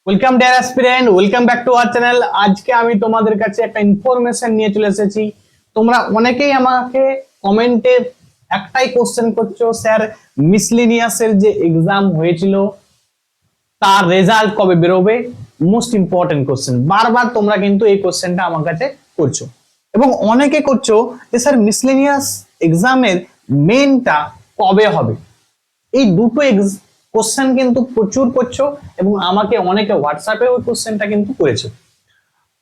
Welcome deer aspirant, welcome back to our channel. আজকে আমি তোমাদের কাছে একটা ইনফরমেশন নিয়ে চলে এসেছি। তোমরা অনেকেই আমাকে কমেন্টে একটাই কোশ্চেন করছো, স্যার মিসলেনিয়াসের যে এক্সাম হয়েছিল তার রেজাল্ট কবে বেরোবে? Most important question. বারবার তোমরা কিন্তু এই কোশ্চেনটা আমার কাছে করছো এবং অনেকে করছো যে স্যার মিসলেনিয়াস এক্সামের মেনটা কবে হবে। এই দুটো কোশ্চেন কিন্তু প্রচুর করছো এবং আমাকে অনেকে হোয়াটসঅ্যাপে ওই কোশ্চেনটা কিন্তু করেছে।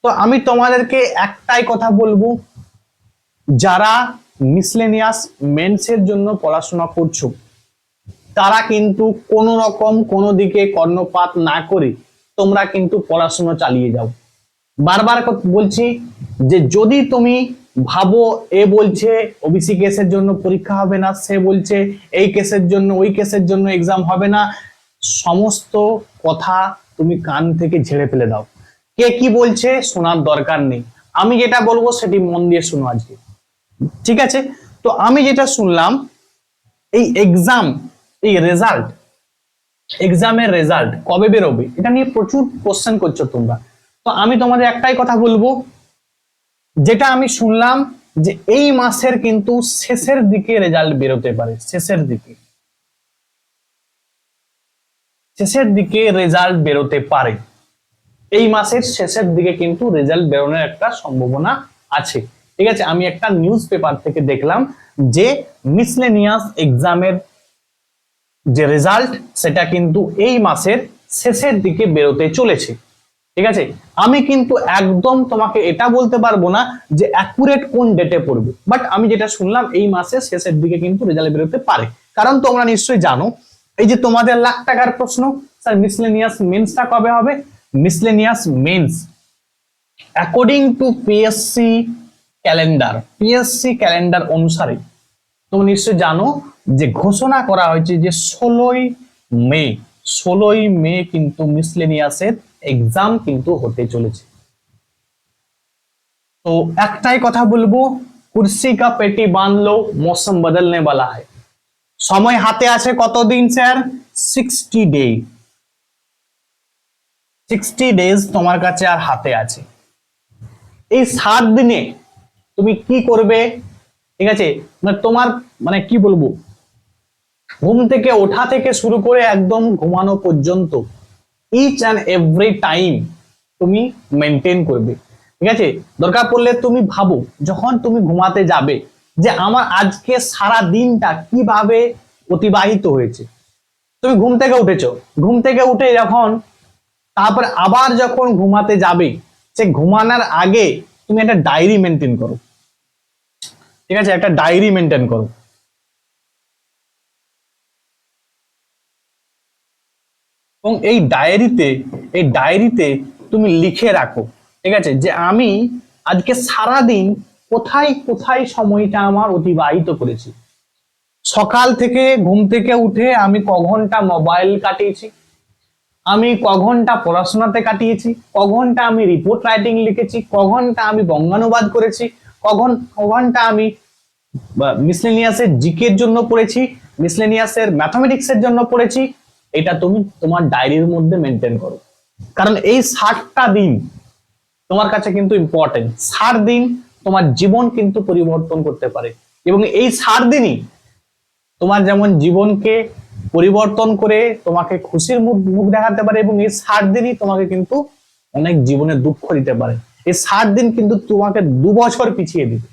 তো আমি তোমাদেরকে একটাই কথা বলবো, যারা মিসলেনিয়াস মেন্সের জন্য পড়াশোনা করছো তারা কিন্তু কোনো রকম কোনো দিকে কর্ণপাত না করে তোমরা কিন্তু পড়াশোনা চালিয়ে যাও। বারবার বলছি যে যদি তুমি ভাবো এ বলছে ওবিসি কেসের জন্য পরীক্ষা হবে না, সে বলছে এই কেসের জন্য ওই কেসের জন্য এক্সাম হবে না, সমস্ত কথা তুমি কান থেকে ঝেড়ে ফেলে দাও। কে কি বলছে শোনার দরকার নেই, আমি যেটা বলবো সেটি মন দিয়ে শুনো আজকে, ঠিক আছে? তো আমি যেটা শুনলাম, এই এক্সাম, এই রেজাল্ট, এক্সামের রেজাল্ট কবে বেরোবে এটা নিয়ে প্রচুর কোশ্চেন করছো তোমরা। তো আমি তোমাদের একটাই কথা বলবো, যেটা আমি শুনলাম যে এই মাসের কিন্তু শেষের দিকে রেজাল্ট বেরোতে পারে, শেষের দিকে, শেষের দিকে রেজাল্ট বেরোতে পারে। এই মাসের শেষের দিকে কিন্তু রেজাল্ট বেরোনোর একটা সম্ভাবনা আছে, ঠিক আছে? আমি একটা নিউজ পেপার থেকে দেখলাম যে মিসলেনিয়াস এক্সামের যে রেজাল্ট সেটা কিন্তু এই মাসের শেষের দিকে বেরোতে চলেছে, ঠিক আছে? আমি কিন্তু একদম তোমাকে এটা বলতে পারবো না যে অ্যাকুরেট কোন ডেটে পড়বে, বাট আমি যেটা শুনলাম এই মাসের শেষের দিকে কিন্তু রেজাল্ট বেরোতে পারে। কারণ তোমরা নিশ্চয়ই জানো, এই যে তোমাদের লাখ টাকার প্রশ্ন, স্যার মিসলেনিয়াস মেন্সটা কবে হবে? Miscellaneous men's according to PSC calendar অনুসারে তোমরা নিশ্চয়ই জানো যে ঘোষণা করা হয়েছে যে 16ই মে কিন্তু মিসলেনিয়াসের এক্সাম কিন্তু হতে চলেছে। তো একটাই কথা বলবো, কুর্সি কা পেটি বাঁধ লো, মৌসুম বদলনে वाला है। সময় হাতে আছে কতদিন স্যার? 60 ডে, 60 ডেজ তোমার কাছে আর হাতে আছে। এই 7 দিনে তুমি কি করবে, ঠিক আছে? মানে তোমার মানে কি বলবো, ঘুম থেকে ওঠা থেকে শুরু করে একদম ঘুমানো পর্যন্ত ইচ অ্যান্ড এভরি টাইম তুমি মেনটেন করবে, ঠিক আছে? দরকার পড়লে তুমি ভাবো যখন তুমি ঘুমাতে যাবে যে আমার আজকে সারা দিনটা কিভাবে অতিবাহিত হয়েছে। তুমি ঘুম থেকে উঠেছো, ঘুম থেকে উঠে যখন তারপর আবার যখন ঘুমাতে যাবে, সে ঘুমানোর আগে তুমি একটা ডায়েরি মেনটেন করো, ঠিক আছে? একটা ডায়েরি মেনটেন করো। এবং এই ডায়েরিতে তুমি লিখে রাখো, ঠিক আছে, যে আমি আজকে সারা দিন কোথায় কোথায় সময়টা আমার অতিবাহিত করেছি। সকাল থেকে ঘুম থেকে উঠে আমি ক ঘন্টা মোবাইল কাটিয়েছি, আমি ক ঘন্টা পড়াশোনাতে কাটিয়েছি, ক ঘন্টা আমি রিপোর্ট রাইটিং লিখেছি, ক ঘন্টা আমি বঙ্গানুবাদ করেছি, ক ঘন্টা আমি মিসলেনিয়াসের জিকের জন্য পড়েছি, মিসলেনিয়াসের ম্যাথমেটিক্সের জন্য পড়েছি। এটা তুমি তোমার ডায়েরির মধ্যে মেনটেন করো, কারণ এই 60টা দিন তোমার কাছে কিন্তু ইম্পর্টেন্ট। 60 দিন তোমার জীবন কিন্তু পরিবর্তন করতে পারে এবং এই 60 দিনই তোমার যেমন জীবনকে পরিবর্তন করে তোমাকে খুশির মুখ দেখাতে পারে এবং এই 60 দিনই তোমাকে কিন্তু অনেক জীবনে দুঃখ দিতে পারে। এই 60 দিন কিন্তু তোমাকে 2 বছর পিছিয়ে দিবে।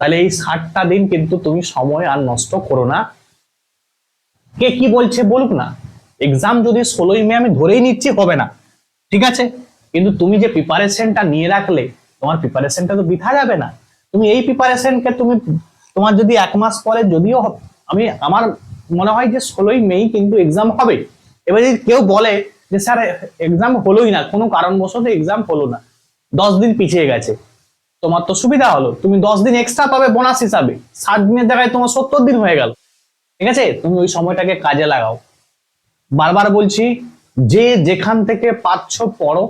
তাহলে এই 60টা দিন কিন্তু তুমি সময় আর নষ্ট করো না। কে কি বলছে বলুক না, এক্সাম যদি 16ই মে আমি ধরেই নিচ্ছি হবে না, ঠিক আছে, কিন্তু তুমি যে প্রিপারেশনটা নিয়ে রাখলে তোমার প্রিপারেশনটা তো বৃথা যাবে না। তুমি এই প্রিপারেশনকে তুমি তোমার যদি 1 মাস পরে যদিও আমার মনে হয় যে 16ই মে কিন্তু এক্সাম হবে। এবার যদি কেউ বলে যে স্যার এক্সাম হলোই না, কোনো কারণবশত এক্সাম হলো না, 10 দিন পিছিয়ে গেছে, তোমার তো সুবিধা হলো, তুমি 10 দিন এক্সট্রা পাবে বোনাস হিসাবে, 60 দিনের জায়গায় তোমার 70 দিন হয়ে গেল, ঠিক আছে? তুমি ওই সময়টাকে কাজে লাগাও। বারবার বলছি যে যেখান থেকে পাচ্ছ পড়ো,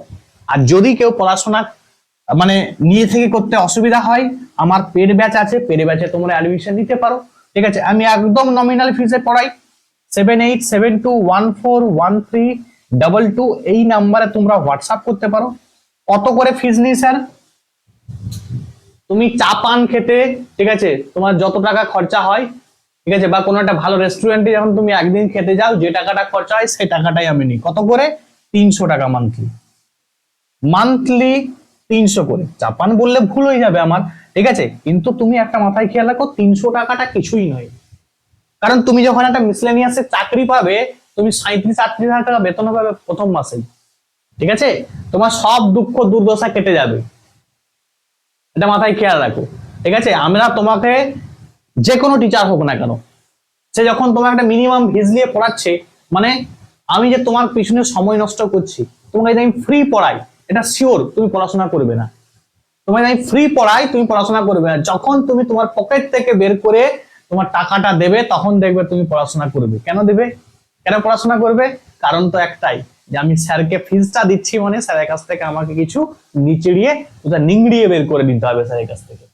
আর যদি কেউ পড়াশোনা মানে নিজে থেকে করতে অসুবিধা হয়, আমার পেড ব্যাচ আছে, পেড ব্যাচে তোমরা অ্যাডমিশন নিতে পারো, ঠিক আছে? আমি একদম নমিনাল ফিসে পড়াই, 78721413 22 এই নাম্বারে তোমরা হোয়াটসঅ্যাপ করতে পারো। কত করে ফিস নিই স্যার? তুমি চা পান খেতে, ঠিক আছে, তোমার যত টাকা খরচা হয়, ঠিক আছে, বা কোনো একটা ভালো রেস্টুরেন্টে যখন তুমি একদিন খেতে যাও, যে টাকাটা খরচা হয় সেই টাকাটাই আমি নিই। কত করে? 300 টাকা মান্থলি। মান্থলি 300 করে। চা পান বললে ভুল হয়ে যাবে আমার, ঠিক আছে, কিন্তু তুমি একটা মাথায় খেয়াল রাখো, 300 টাকাটা কিছুই নয়। কারণ তুমি যখন একটা মিসলেনিয়াসের চাকরি পাবে, তুমি 37-38 হাজার টাকা বেতন পাবে প্রথম মাসেই, ঠিক আছে, তোমার সব দুঃখ দুর্দশা কেটে যাবে, এটা মাথায় খেয়াল রাখো, ঠিক আছে। আমরা তোমাকে, যে কোনো টিচার হোক না কেন, সে যখন তোমার একটা মিনিমাম ফিজ নিয়ে পড়াচ্ছে, মানে আমি যে তোমার পিছনে সময় নষ্ট করছি, তোমাকে যদি আমি ফ্রি পড়াই, এটা শিওর তুমি পড়াশোনা করবে না। তোমাকে আমি ফ্রি পড়াই, তুমি পড়াশোনা করবে না। যখন তুমি তোমার পকেট থেকে বের করে তোমার টাকাটা দেবে, তখন দেখবে তুমি পড়াশোনা করবে। কেন দেবে? কেন পড়াশোনা করবে? কারণ তো একটাই, যে আমি স্যারকে ফিজটা দিচ্ছি, মানে স্যারের কাছ থেকে আমাকে কিছু নিচড়িয়ে, ওটা নিংড়িয়ে বের করে নিতে হবে স্যারের কাছ থেকে।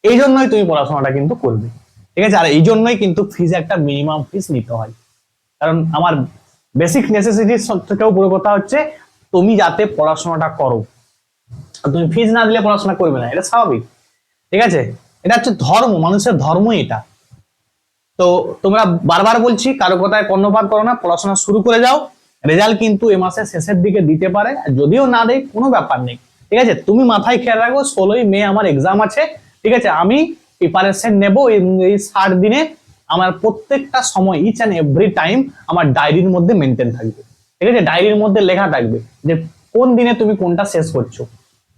এই জন্যই তুমি পড়াশোনাটা কিন্তু করবে, ঠিক আছে। আর এই জন্যই কিন্তু ফিজ একটা মিনিমাম ফিজ নিতে হয়, কারণ আমার বেসিক নেসেসিটির থেকেও বড় কথা হচ্ছে তুমি যাতে পড়াশোনাটা করো। তুমি ফিজ না দিলে পড়াশোনা করবে না, এটা স্বাভাবিক, ঠিক আছে। এটা হচ্ছে ধর্ম, মানুষের ধর্মই এটা। তো তোমরা, বারবার বলছি, কারো কথায় কর্ণপাত করো না, পড়াশোনা শুরু করে যাও। রেজাল্ট কিন্তু এ মাসের শেষের দিকে দিতে পারে, যদিও না দেয় কোনো ব্যাপার নেই, ঠিক আছে। তুমি মাথায় খেয়াল রাখো, 16ই মে আমার এক্সাম আছে, ঠিক আছে। আমি প্রিপারেশন নেবো এই 60 দিনে। আমার প্রত্যেকটা সময়, ইচ অ্যান্ড এভরি টাইম আমার ডায়েরির মধ্যে মেনটেন থাকবে, ঠিক আছে। ডায়েরির মধ্যে লেখা থাকবে যে কোন দিনে তুমি কোনটা শেষ করছো,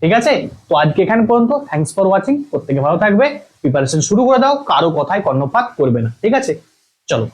ঠিক আছে। তো আজকে এখানে পর্যন্ত। Thanks for watching. প্রত্যেকে ভালো থাকবে, প্রিপারেশন শুরু করে দাও, কারো কথায় কর্ণপাত করবে না, ঠিক আছে। চলো।